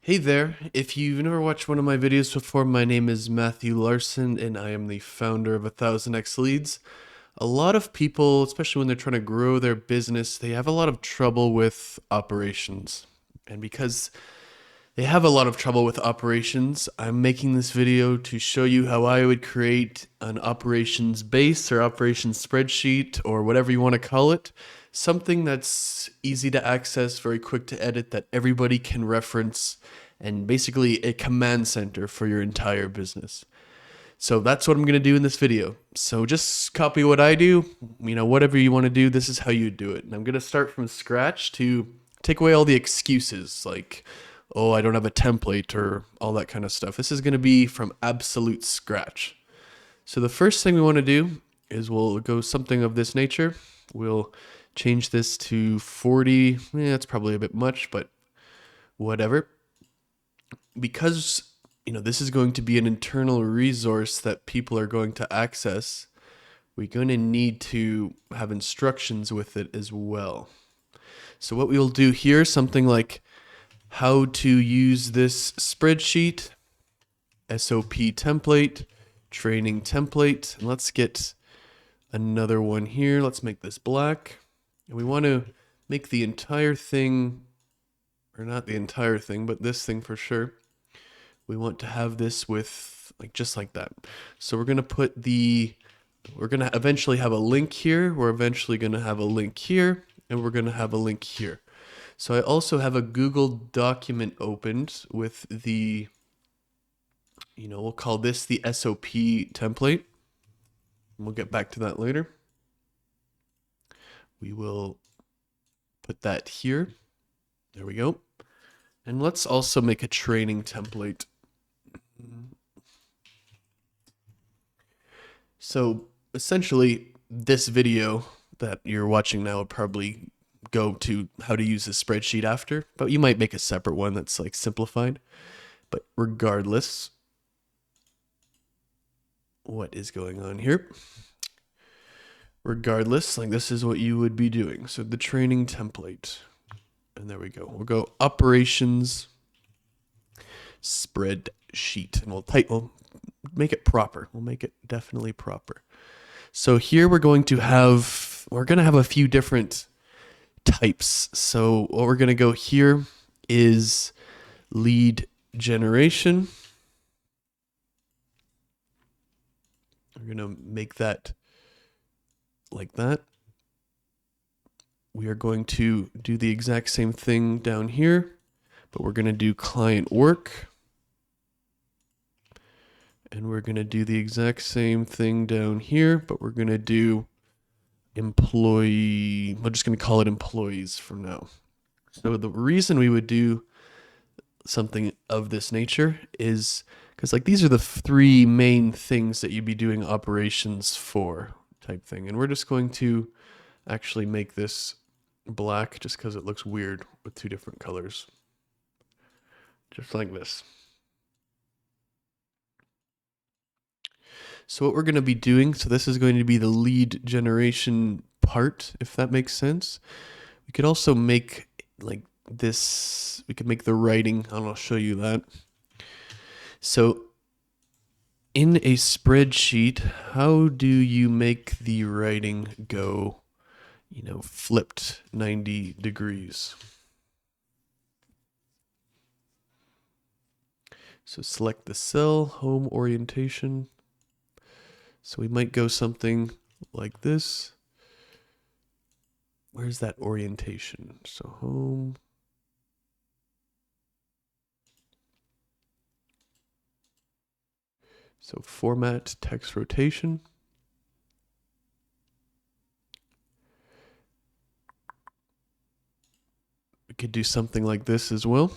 Hey there, if you've never watched one of my videos before, my name is Matthew Larson and I am the founder of 1000x Leads. A lot of people, especially when they're trying to grow their business, they have a lot of trouble with operations. And because they have a lot of trouble with operations, I'm making this video to show you how I would create an operations base or operations spreadsheet or whatever you want to call it. Something that's easy to access, very quick to edit, that everybody can reference, and basically a command center for your entire business. So that's what I'm going to do in this video. So just copy what I do, whatever you want to do, this is how you do it. And I'm going to start from scratch to take away all the excuses like, oh, I don't have a template or all that kind of stuff. This is going to be from absolute scratch. So the first thing we want to do is we'll go something of this nature. We'll change this to 40. That's probably a bit much, but whatever. Because this is going to be an internal resource that people are going to access, we're going to need to have instructions with it as well. So what we will do here, something like how to use this spreadsheet, SOP template, training template. And let's get another one here. Let's make this black. And we want to make the entire thing, or not the entire thing, but this thing for sure. We want to have this with just like that. So we're going to we're going to eventually have a link here. We're eventually going to have a link here, and we're going to have a link here. So I also have a Google document opened with the, we'll call this the SOP template. We'll get back to that later. We will put that here. There we go. And let's also make a training template. So essentially, this video that you're watching now would probably go to how to use a spreadsheet after, but you might make a separate one that's simplified. But regardless, what is going on here? Regardless, this is what you would be doing. So the training template, and there we go. We'll go operations spreadsheet, and we'll make it proper. We'll make it definitely proper. So here we're going to have a few different types. So what we're going to go here is lead generation. We're going to make that like that. We are going to do the exact same thing down here, but we're going to do client work. And we're going to do the exact same thing down here, but we're going to do employee. We're just going to call it employees from now. So the reason we would do something of this nature is because these are the three main things that you'd be doing operations for type thing. And we're just going to actually make this black just because it looks weird with two different colors. Just like this. So what we're going to be doing, so this is going to be the lead generation part, if that makes sense. We could also make this, we could make the writing, and I'll show you that. So in a spreadsheet, how do you make the writing go, flipped 90 degrees? So select the cell, home orientation. So we might go something like this. Where's that orientation? So home. So format, text rotation. We could do something like this as well,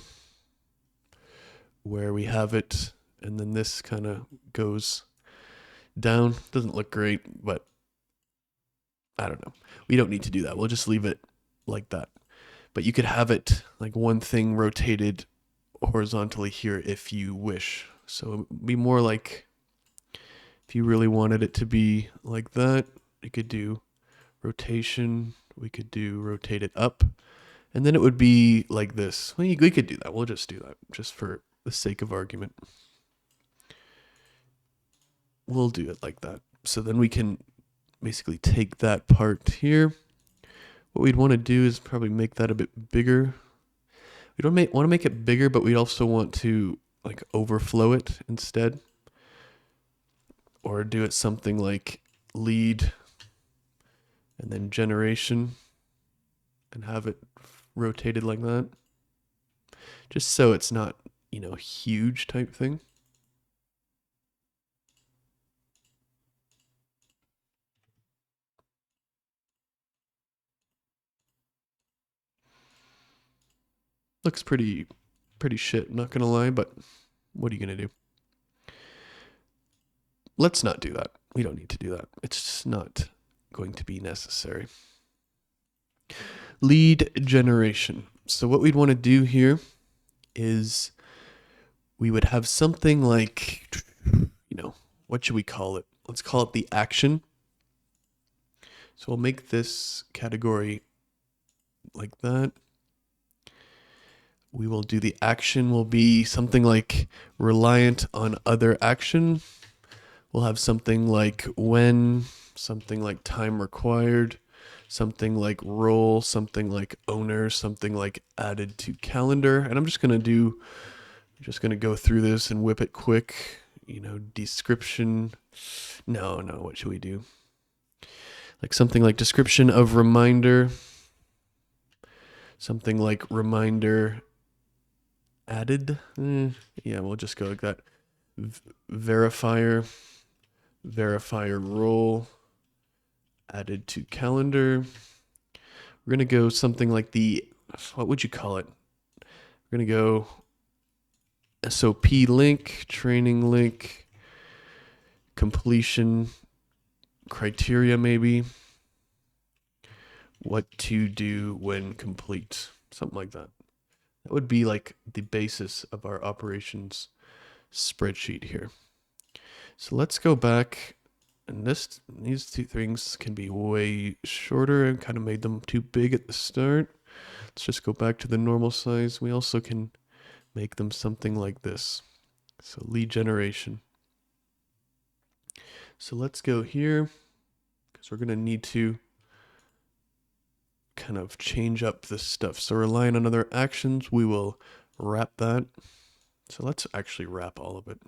where we have it, and then this kind of goes down. Doesn't look great, but I don't know. We don't need to do that. We'll just leave it like that. But you could have it one thing rotated horizontally here if you wish. So it would be more like, if you really wanted it to be like that, you could do rotation. We could do rotate it up. And then it would be like this. Well, we could do that. We'll just do that just for the sake of argument. We'll do it like that. So then we can basically take that part here. What we'd want to do is probably make that a bit bigger. We don't want to make it bigger, but we also want to like overflow it instead. Or do it something like lead and then generation and have it rotated like that. Just so it's not, huge type thing. Looks pretty shit, not gonna lie, but what are you gonna do? Let's not do that. We don't need to do that. It's just not going to be necessary. Lead generation. So what we'd want to do here is we would have something like, what should we call it? Let's call it the action. So we'll make this category like that. We will do the action will be something like reliant on other action. We'll have something like when, something like time required, something like role, something like owner, something like added to calendar. And I'm just going to go through this and whip it quick. Description. No, what should we do? Like something like description of reminder, something like reminder added. Yeah, we'll just go like that. Verifier role added to calendar. We're going to go something like what would you call it? We're going to go SOP link, training link, completion criteria maybe. What to do when complete, something like that. That would be like the basis of our operations spreadsheet here. So let's go back, and these two things can be way shorter and kind of made them too big at the start. Let's just go back to the normal size. We also can make them something like this. So lead generation. So let's go here because we're going to need to kind of change up this stuff. So relying on other actions, we will wrap that. So let's actually wrap all of it.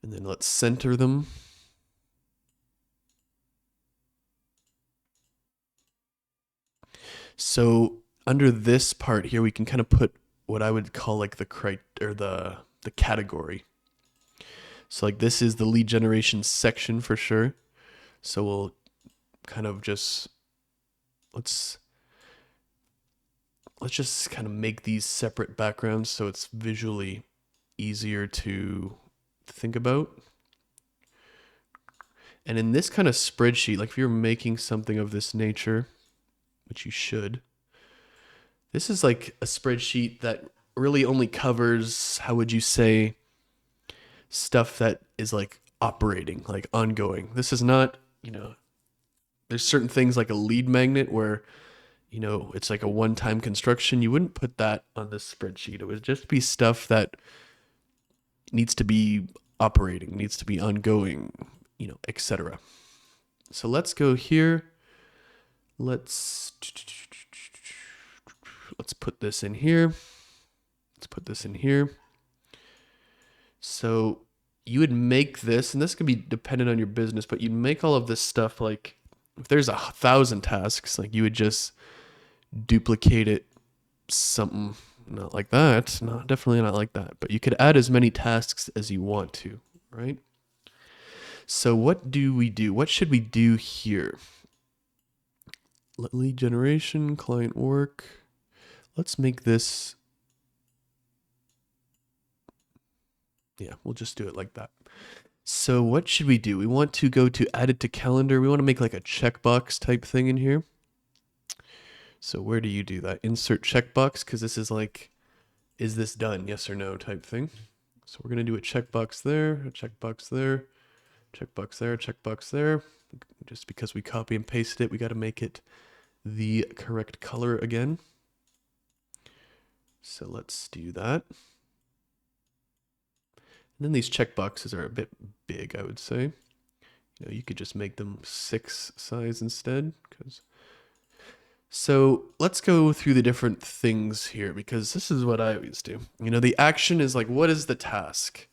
And then let's center them. So under this part here, we can kind of put what I would call like the category. So like this is the lead generation section for sure. So we'll kind of just let's just kind of make these separate backgrounds so it's visually easier to think about. And in this kind of spreadsheet, like if you're making something of this nature, which you should, this is like a spreadsheet that really only covers, how would you say, stuff that is like operating, like ongoing. This is not, there's certain things like a lead magnet where, it's like a one-time construction. You wouldn't put that on this spreadsheet. It would just be stuff that needs to be operating, needs to be ongoing, etc. So let's go here. Let's put this in here. Let's put this in here. So you would make this, and this could be dependent on your business, but you'd make all of this stuff like if there's 1,000 tasks, like you would just duplicate it something not like that. No, definitely not like that. But you could add as many tasks as you want to, right? So what do we do? What should we do here? Lead generation, client work. Let's make this. Yeah, we'll just do it like that. So what should we do? We want to go to add it to calendar. We want to make like a checkbox type thing in here. So where do you do that? Insert checkbox, because this is like, is this done? Yes or no type thing. So we're going to do a checkbox there, a checkbox there, checkbox there, checkbox there. Just because we copy and pasted it, we got to make it the correct color again. So let's do that. And then these checkboxes are a bit big, I would say. You could just make them 6 size instead. So let's go through the different things here, because this is what I always do. The action is like, what is the task?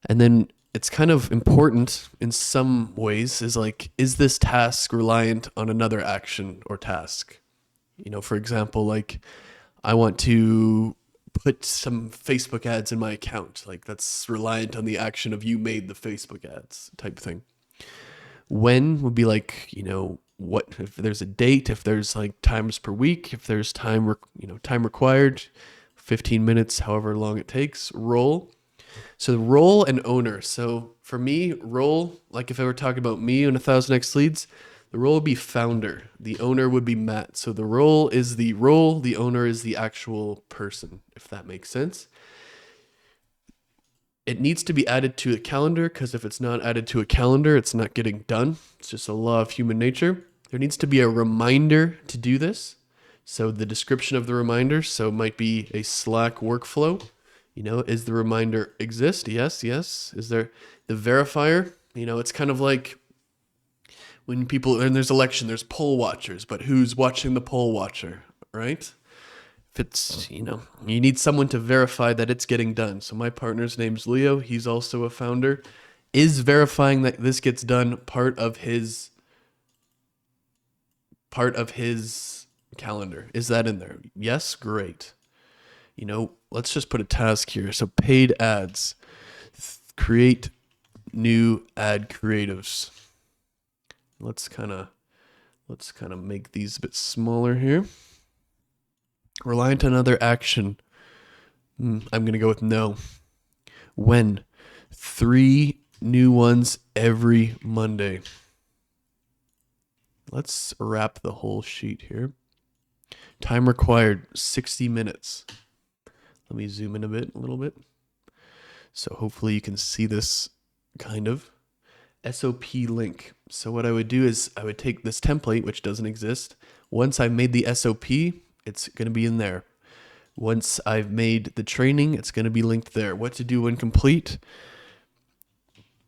And then it's kind of important in some ways, is like, is this task reliant on another action or task? For example, like, I want to put some Facebook ads in my account. Like, that's reliant on the action of you made the Facebook ads type thing. When would be like, what if there's a date, if there's like times per week, if there's time required, 15 minutes, however long it takes. Role. So role and owner. So for me, role, like if I were talking about me and 1000x leads, the role would be founder. The owner would be Matt. So the role is the role, the owner is the actual person, if that makes sense. It needs to be added to a calendar, because if it's not added to a calendar, it's not getting done. It's just a law of human nature. There needs to be a reminder to do this. So the description of the reminder, so it might be a Slack workflow. Is the reminder exist? Yes. Is there the verifier? It's kind of like when there's election, there's poll watchers, but who's watching the poll watcher, right? If it's, you need someone to verify that it's getting done. So my partner's name's Leo. He's also a founder. Is verifying that this gets done part of his calendar? Is that in there? Yes, great. Let's just put a task here. So paid ads, create new ad creatives. Let's kind of make these a bit smaller here. Reliant on other action. I'm going to go with no. When? 3 new ones every Monday. Let's wrap the whole sheet here. Time required, 60 minutes. Let me zoom in a little bit. So hopefully you can see this kind of. SOP link. So what I would do is I would take this template, which doesn't exist. Once I've made the SOP, it's going to be in there. Once I've made the training, it's going to be linked there. What to do when complete?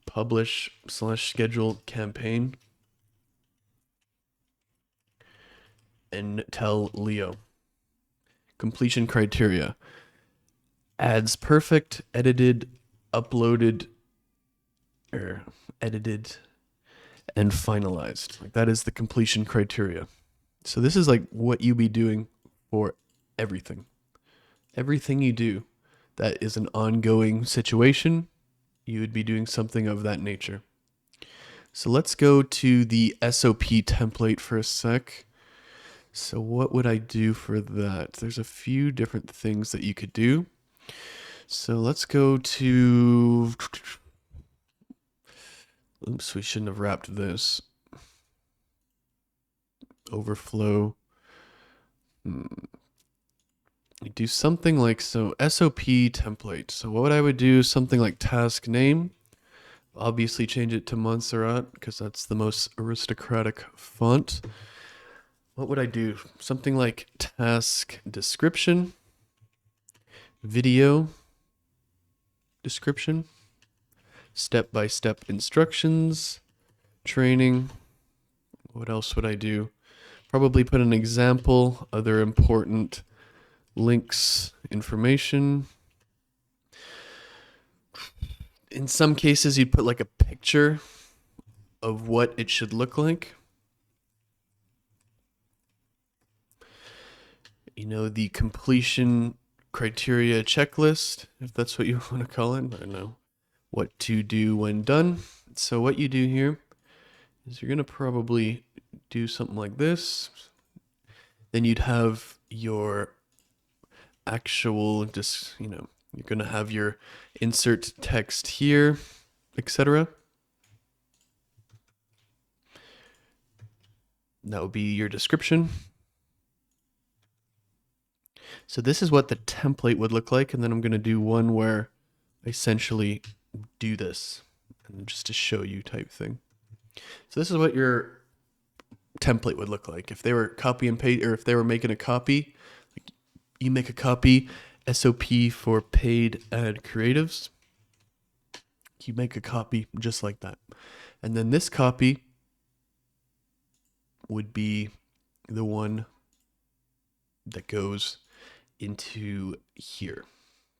Publish/schedule campaign. And tell Leo. Completion criteria. Ads perfect, edited, uploaded, or edited, and finalized. Like, that is the completion criteria. So this is like what you be doing for everything. Everything you do that is an ongoing situation, you would be doing something of that nature. So let's go to the SOP template for a sec. So what would I do for that? There's a few different things that you could do. So let's go to... Oops, we shouldn't have wrapped this. Overflow. You do something like, so SOP template. So what I would do, something like task name. Obviously change it to Montserrat, because that's the most aristocratic font. What would I do? Something like task description, video description, step-by-step instructions, training. What else would I do? Probably put an example, other important links, information. In some cases, you'd put like a picture of what it should look like. The completion criteria checklist, if that's what you want to call it. I don't know. What to do when done. So what you do here is you're going to probably do something like this. Then you'd have your actual, you're going to have your insert text here, etc. That would be your description. So this is what the template would look like. And then I'm going to do one where I essentially do this, and just to show you type thing. So this is what your template would look like if they were copy and paste, or if they were making a copy. Like, you make a copy SOP for paid ad creatives. You make a copy just like that, and then this copy would be the one that goes into here.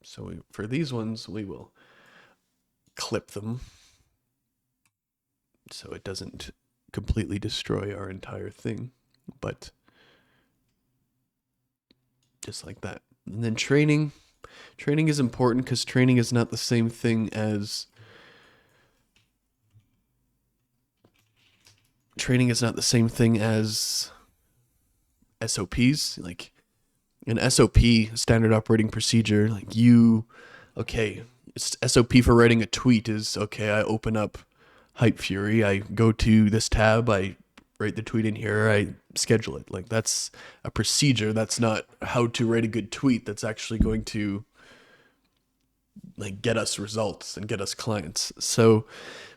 So for these ones, we will clip them so it doesn't completely destroy our entire thing, but just like that. And then training is important because training is not the same thing as SOPs. Like an SOP, standard operating procedure, like okay, SOP for writing a tweet is, okay, I open up Hype Fury, I go to this tab, I write the tweet in here, I schedule it. Like, that's a procedure. That's not how to write a good tweet. That's actually going to like get us results and get us clients. So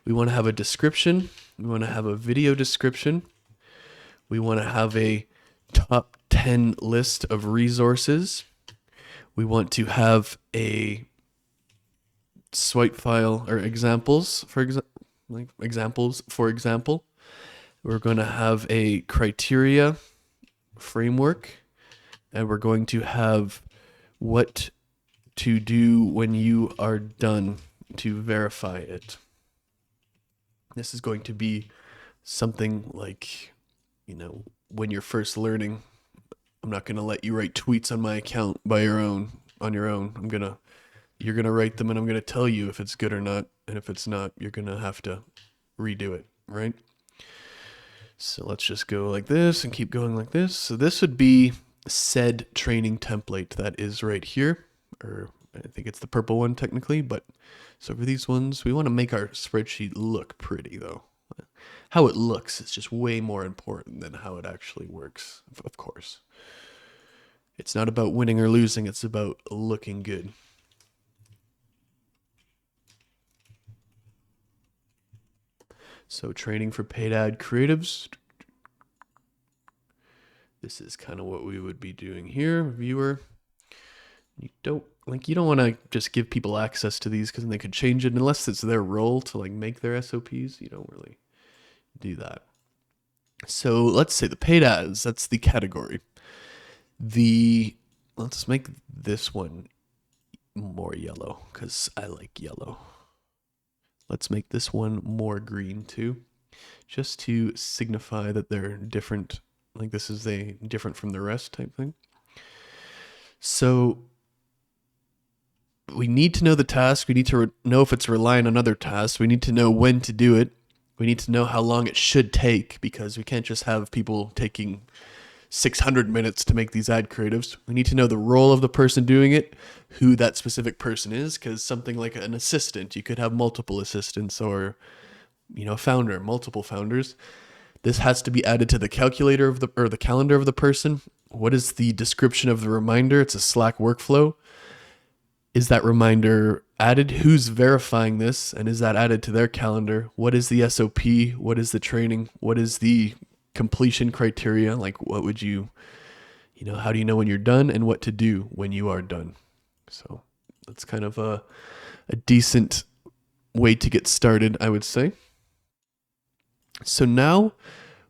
we want to have a description. We want to have a video description. We want to have a top 10 list of resources. We want to have a swipe file or examples, for example. We're going to have a criteria framework, and we're going to have what to do when you are done to verify it. This is going to be something like, when you're first learning, I'm not going to let you write tweets on my account on your own. You're going to write them, and I'm going to tell you if it's good or not. And if it's not, you're going to have to redo it, right? So let's just go like this and keep going like this. So this would be said training template that is right here, or I think it's the purple one technically, but so for these ones, we want to make our spreadsheet look pretty though. How it looks is just way more important than how it actually works, of course. It's not about winning or losing, it's about looking good. So training for paid ad creatives. This is kind of what we would be doing here, viewer. You don't want to just give people access to these because then they could change it unless it's their role to like make their SOPs. You don't really do that. So let's say the paid ads, that's the category. Let's make this one more yellow because I like yellow. Let's make this one more green too, just to signify that they're different. Like this is a different from the rest type thing. So we need to know the task. We need to know if it's relying on other tasks. We need to know when to do it. We need to know how long it should take, because we can't just have people taking 600 minutes to make these ad creatives. We need to know the role of the person doing it, who that specific person is, because something like an assistant, you could have multiple assistants, or a founder, multiple founders. This has to be added to the calculator of the calendar of the person. What is the description of the reminder? It's a Slack workflow. Is that reminder added? Who's verifying this? And is that added to their calendar? What is the SOP? What is the training? What is the completion criteria? Like, what would how do you know when you're done and what to do when you are done? So that's kind of a decent way to get started, I would say. So now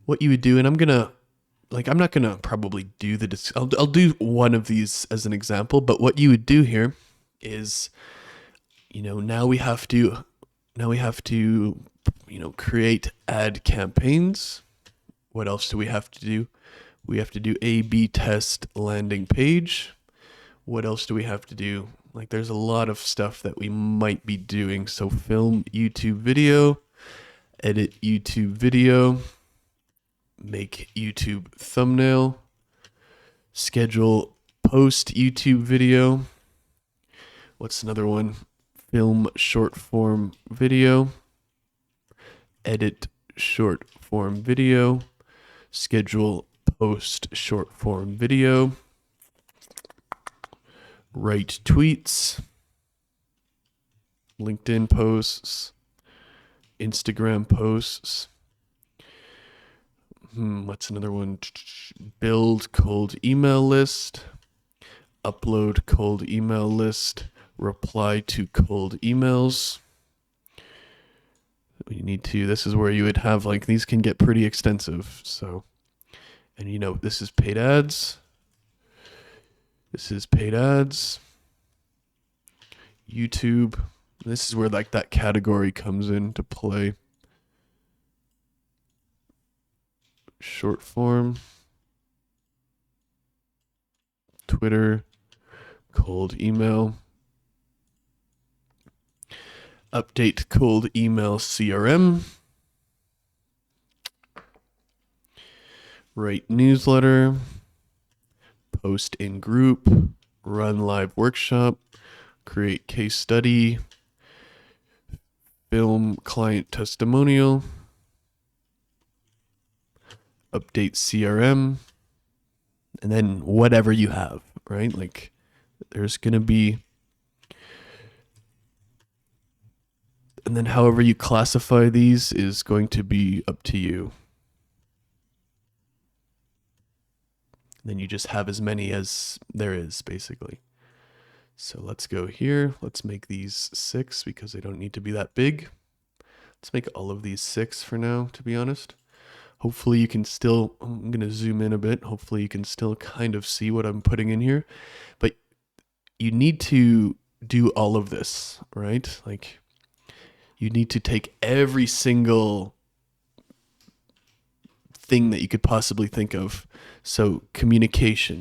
what you would do, and I'm not going to probably do I'll do one of these as an example, but what you would do here is, now we have to create ad campaigns. What else do we have to do? We have to do A/B test landing page. What else do we have to do? Like, there's a lot of stuff that we might be doing. So film YouTube video, edit YouTube video, make YouTube thumbnail, schedule post YouTube video. What's another one? Film short form video, edit short form video, schedule post short form video, write tweets, LinkedIn posts, Instagram posts, What's another one? Build cold email list, upload cold email list, reply to cold emails. You need to, this is where you would have like, these can get pretty extensive. So, and you know, this is paid ads. This is paid ads. YouTube. This is where like that category comes into play. Short form. Twitter. Cold email. Update cold email CRM. Write newsletter. Post in group. Run live workshop. Create case study. Film client testimonial. Update CRM. And then whatever you have, right? Like there's going to be, and then however you classify these is going to be up to you. And then you just have as many as there is, basically. So let's go here. Let's make these 6 because they don't need to be that big. Let's make all of these 6 for now, to be honest. Hopefully you can still, I'm going to zoom in a bit. Hopefully you can still kind of see what I'm putting in here. But you need to do all of this, right? Like you need to take every single thing that you could possibly think of. So communicator,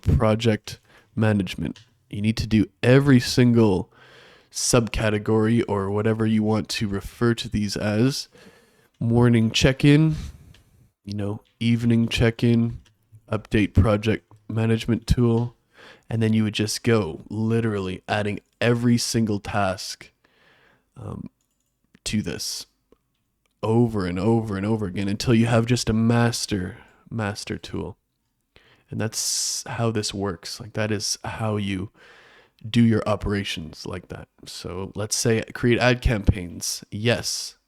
project management. You need to do every single subcategory or whatever you want to refer to these as. Morning check-in, evening check-in, update project management tool. And then you would just go literally adding every single task to this over and over and over again until you have just a master tool. And that's how this works. Like that is how you do your operations like that. So let's say create ad campaigns. Yes.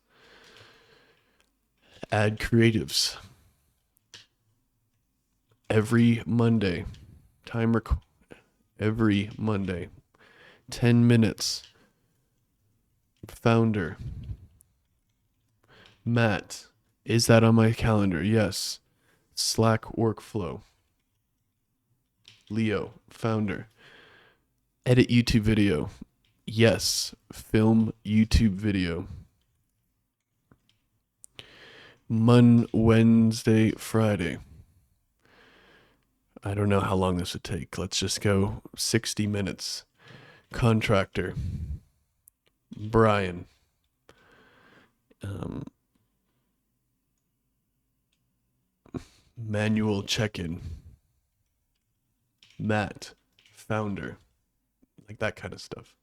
Add creatives. Every Monday. Every Monday. 10 minutes. Founder. Matt. Is that on my calendar? Yes. Slack workflow. Leo. Founder. Edit YouTube video. Yes. Film YouTube video. Wednesday, Friday. I don't know how long this would take. Let's just go 60 minutes. Contractor. Brian. Manual check-in. Matt. Founder. Like that kind of stuff.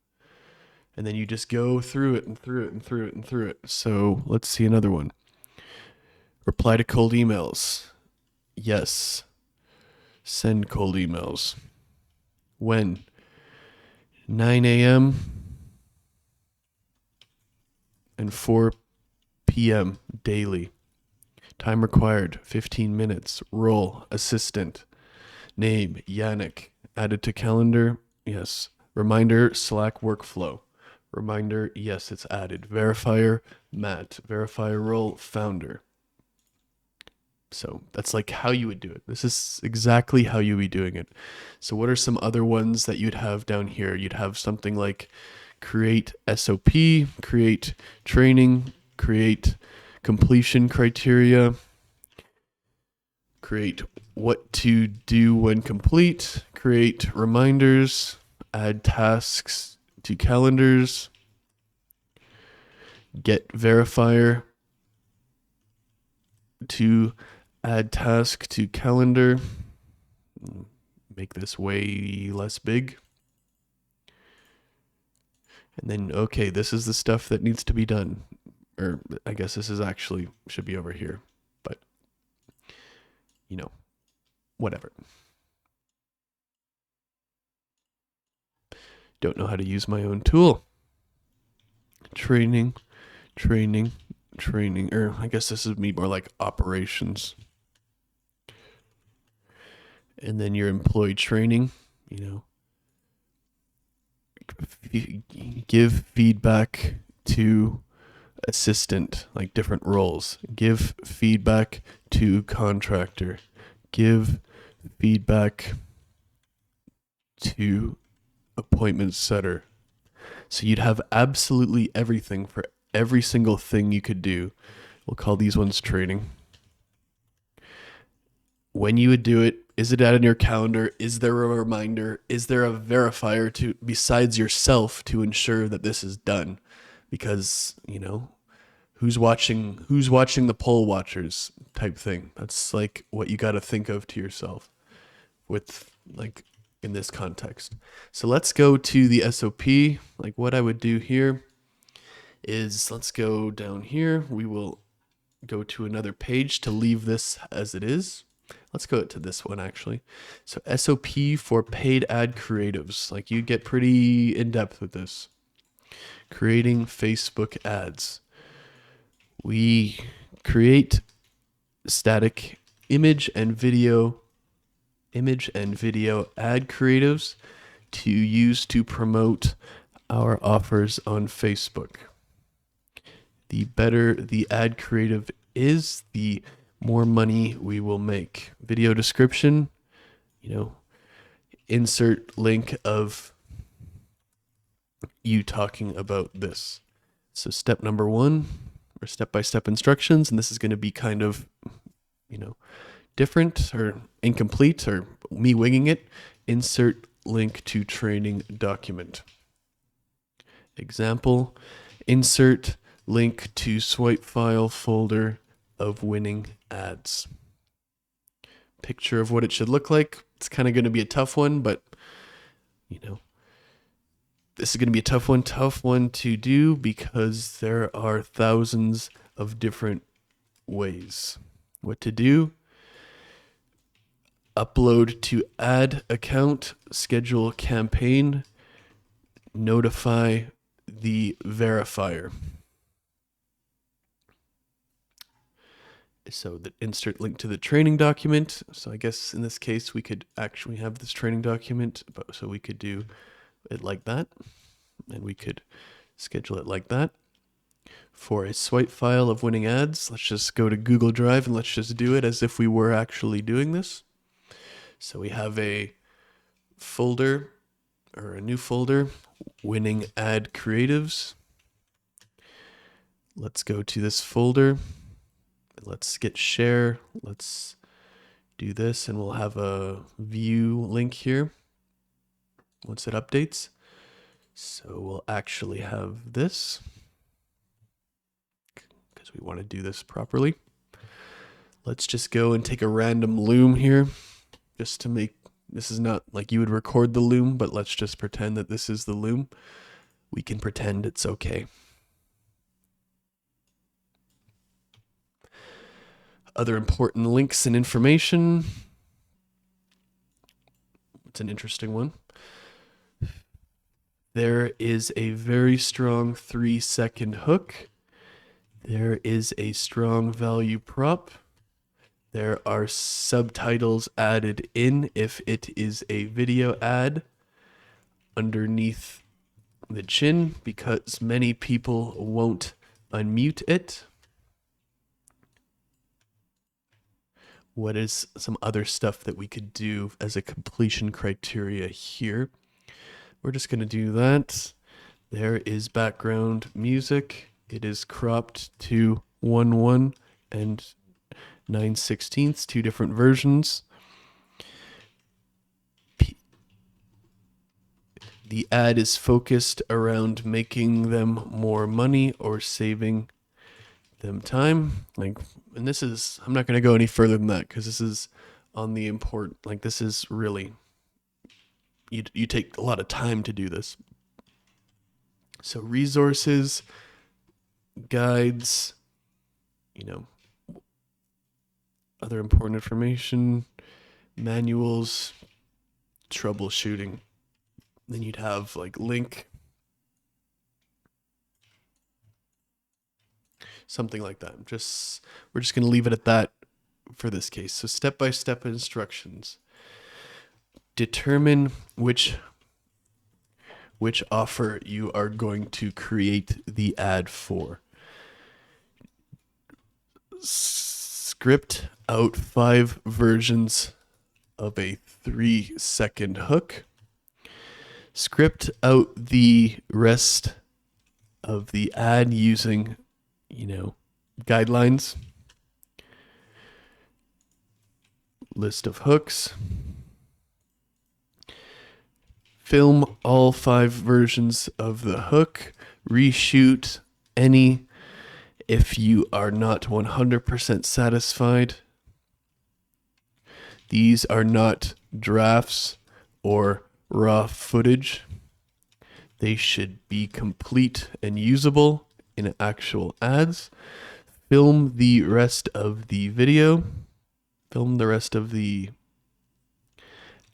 And then you just go through it and through it and through it and through it. So let's see another one. Reply to cold emails. Yes. Send cold emails. When? 9 a.m. and 4 p.m. daily. Time required, 15 minutes. Role, assistant. Name, Yannick. Added to calendar, yes. Reminder, Slack workflow. Reminder, yes, it's added. Verifier, Matt. Verifier role, founder. So that's like how you would do it. This is exactly how you would be doing it. So what are some other ones that you'd have down here? You'd have something like create SOP, create training, create completion criteria, create what to do when complete, create reminders, add tasks to calendars, get verifier to add task to calendar. Make this way less big. And then, okay, this is the stuff that needs to be done. Or I guess this is actually should be over here, but whatever. Don't know how to use my own tool. Training, training, or I guess this would be more like operations. And then your employee training, give feedback to assistant, like different roles. Give feedback to contractor. Give feedback to appointment setter. So you'd have absolutely everything for every single thing you could do. We'll call these ones training. When you would do it, is it out in your calendar? Is there a reminder? Is there a verifier to besides yourself to ensure that this is done? Because, who's watching the poll watchers type thing. That's like what you got to think of to yourself with like in this context. So let's go to the SOP. Like what I would do here is let's go down here. We will go to another page to leave this as it is. Let's go to this one actually. So SOP for paid ad creatives. Like you get pretty in depth with this. Creating Facebook ads. We create static image and video ad creatives to use to promote our offers on Facebook. The better the ad creative is, the more money we will make. Video description, insert link of you talking about this. So step number 1, or step-by-step instructions, and this is going to be kind of, different or incomplete or me winging it. Insert link to training document. Example, insert link to swipe file folder of winning ads. Picture of what it should look like. It's kind of going to be a tough one, but this is going to be a tough one to do because there are thousands of different ways. What to do? Upload to ad account, schedule campaign, notify the verifier. So the insert link to the training document. So I guess in this case, we could actually have this training document, so we could do it like that, and we could schedule it like that. For a swipe file of winning ads, let's just go to Google Drive and let's just do it as if we were actually doing this. So we have a folder, or a new folder, winning ad creatives. Let's go to this folder. Let's get share. Let's do this, and we'll have a view link here once it updates. So we'll actually have this because we want to do this properly. Let's just go and take a random loom here just to make, this is not like you would record the loom, but let's just pretend that this is the loom. We can pretend it's okay. Other important links and information. It's an interesting one. There is a very strong 3-second hook. There is a strong value prop. There are subtitles added in if it is a video ad underneath the chin because many people won't unmute it. What is some other stuff that we could do as a completion criteria here? We're just going to do that. There is background music. It is cropped to 1:1 and 9/16, 2 different versions. The ad is focused around making them more money or saving them time. And this is, I'm not going to go any further than that because this is on the important, this is really, you take a lot of time to do this. So resources, guides, other important information, manuals, troubleshooting. Then you'd have link. something like that. We're just going to leave it at that for this case. So step-by-step instructions. Determine which offer you are going to create the ad for. Script out 5 versions of a 3-second hook. Script out the rest of the ad using, guidelines. List of hooks. Film all 5 versions of the hook. Reshoot any if you are not 100% satisfied. These are not drafts or raw footage. They should be complete and usable in actual ads. Film the rest of the video. Film the rest of the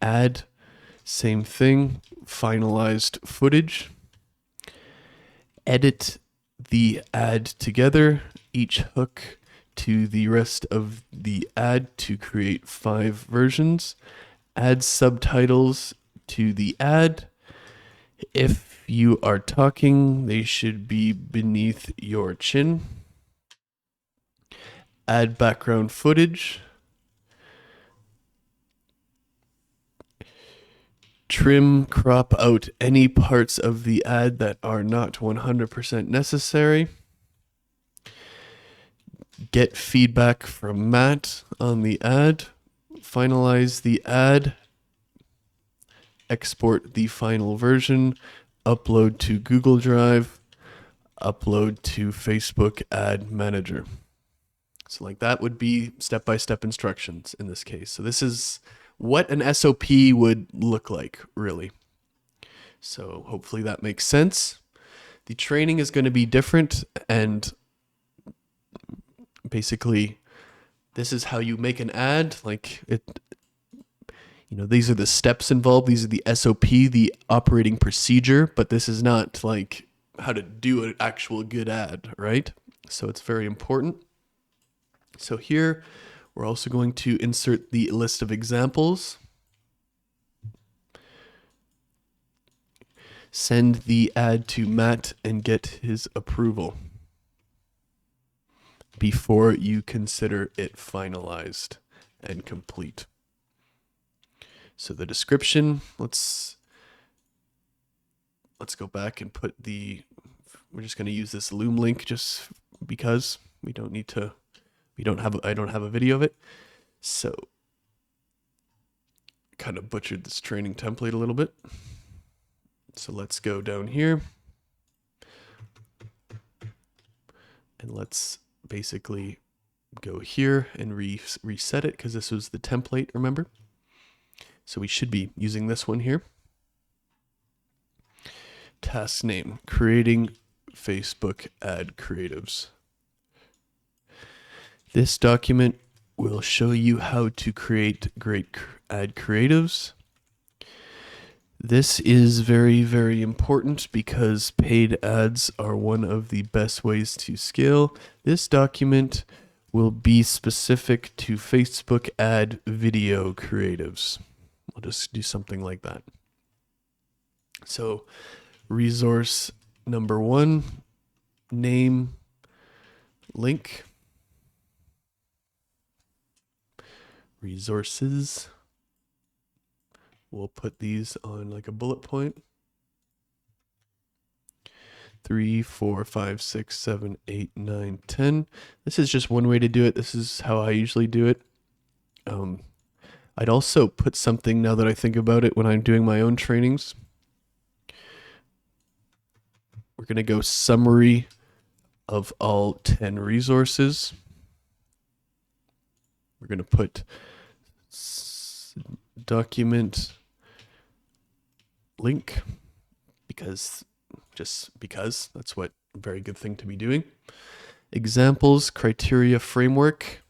ad. Same thing. Finalized footage. Edit the ad together, each hook to the rest of the ad to create 5 versions. Add subtitles to the ad. If you are talking, they should be beneath your chin. Add background footage. Trim, crop out any parts of the ad that are not 100% necessary. Get feedback from Matt on the ad. Finalize the ad. Export the final version. Upload to Google Drive. Upload to Facebook Ad Manager. So like that would be step-by-step instructions in this case. So this is what an SOP would look like, really. So hopefully that makes sense. The training is going to be different, and basically this is how you make an ad. Like these are the steps involved. These are the SOP, the operating procedure, but this is not like how to do an actual good ad, right? So it's very important. So here we're also going to insert the list of examples. Send the ad to Matt and get his approval before you consider it finalized and complete. So the description, let's go back and put we're just going to use this Loom link just because I don't have a video of it. So kind of butchered this training template a little bit. So let's go down here and let's basically go here and reset it because this was the template, remember? So we should be using this one here. Task name, creating Facebook ad creatives. This document will show you how to create great ad creatives. This is very, very important because paid ads are one of the best ways to scale. This document will be specific to Facebook ad video creatives. I'll just do something like that. So resource number 1, name, link. Resources. We'll put these on like a bullet point. 3, 4, 5, 6, 7, 8, 9, 10. This is just one way to do it. This is how I usually do it. I'd also put something, now that I think about it, when I'm doing my own trainings. We're going to go summary of all 10 resources. We're going to put document link because that's what a very good thing to be doing. Examples, criteria, framework.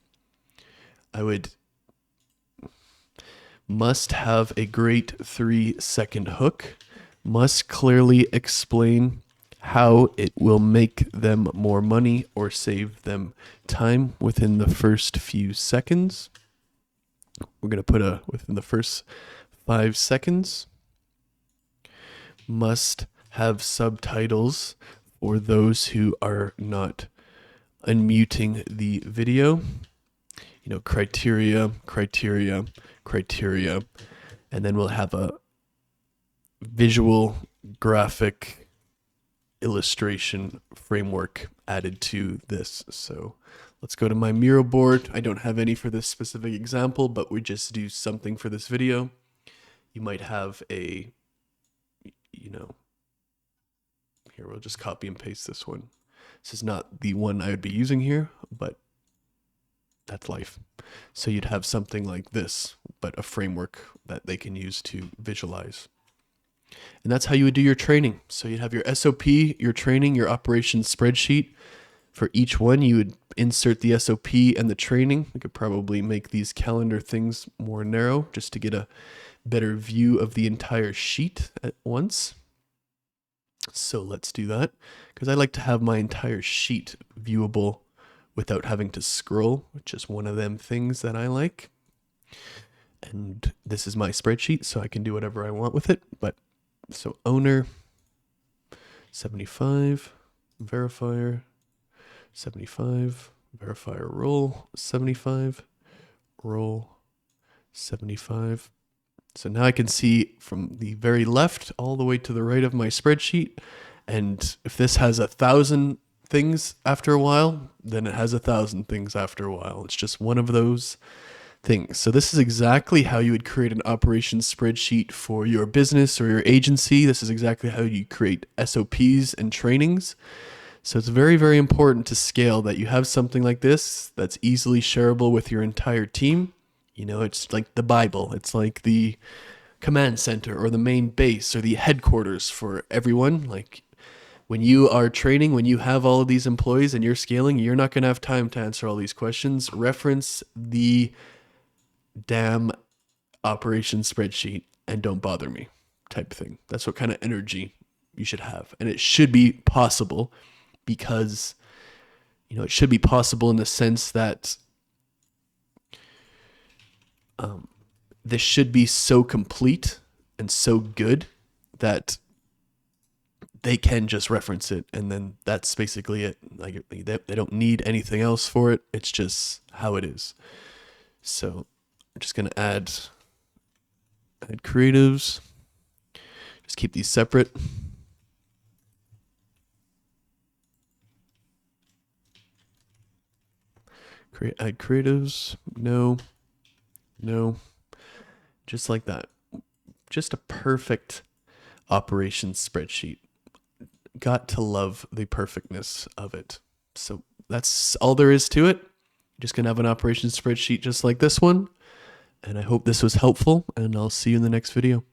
Must have a great 3-second hook. Must clearly explain how it will make them more money or save them time within the first few seconds. We're going to put within the first 5 seconds. Must have subtitles for those who are not unmuting the video. Criteria, criteria, criteria. And then we'll have a visual graphic illustration framework added to this. So let's go to my Miro board. I don't have any for this specific example, but we just do something for this video. You might have a, here, we'll just copy and paste this one. This is not the one I would be using here, but that's life. So you'd have something like this, but a framework that they can use to visualize. And that's how you would do your training. So you'd have your SOP, your training, your operations spreadsheet. For each one, you would insert the SOP and the training. We could probably make these calendar things more narrow just to get a better view of the entire sheet at once. So let's do that, because I like to have my entire sheet viewable without having to scroll, which is one of them things that I like. And this is my spreadsheet, so I can do whatever I want with it. But so owner, 75, verifier, 75, verifier role, 75, role, 75. So now I can see from the very left all the way to the right of my spreadsheet. And if this has 1,000 things after a while, then it has 1,000 things after a while. It's just one of those things. So this is exactly how you would create an operations spreadsheet for your business or your agency. This is exactly how you create SOPs and trainings. So it's very, very important to scale that you have something like this that's easily shareable with your entire team. It's like the Bible. It's like the command center or the main base or the headquarters for everyone. Like when you are training, when you have all of these employees and you're scaling, you're not going to have time to answer all these questions. Reference the damn operation spreadsheet and don't bother me type thing. That's what kind of energy you should have. And it should be possible because, it should be possible in the sense that this should be so complete and so good that they can just reference it, and then that's basically it. Like they don't need anything else for it. It's just how it is. So I'm just gonna add creatives. Just keep these separate. Add creatives. No. Just like that. Just a perfect operations spreadsheet. Got to love the perfectness of it. So that's all there is to it. Just gonna have an operations spreadsheet just like this one. And I hope this was helpful, and I'll see you in the next video.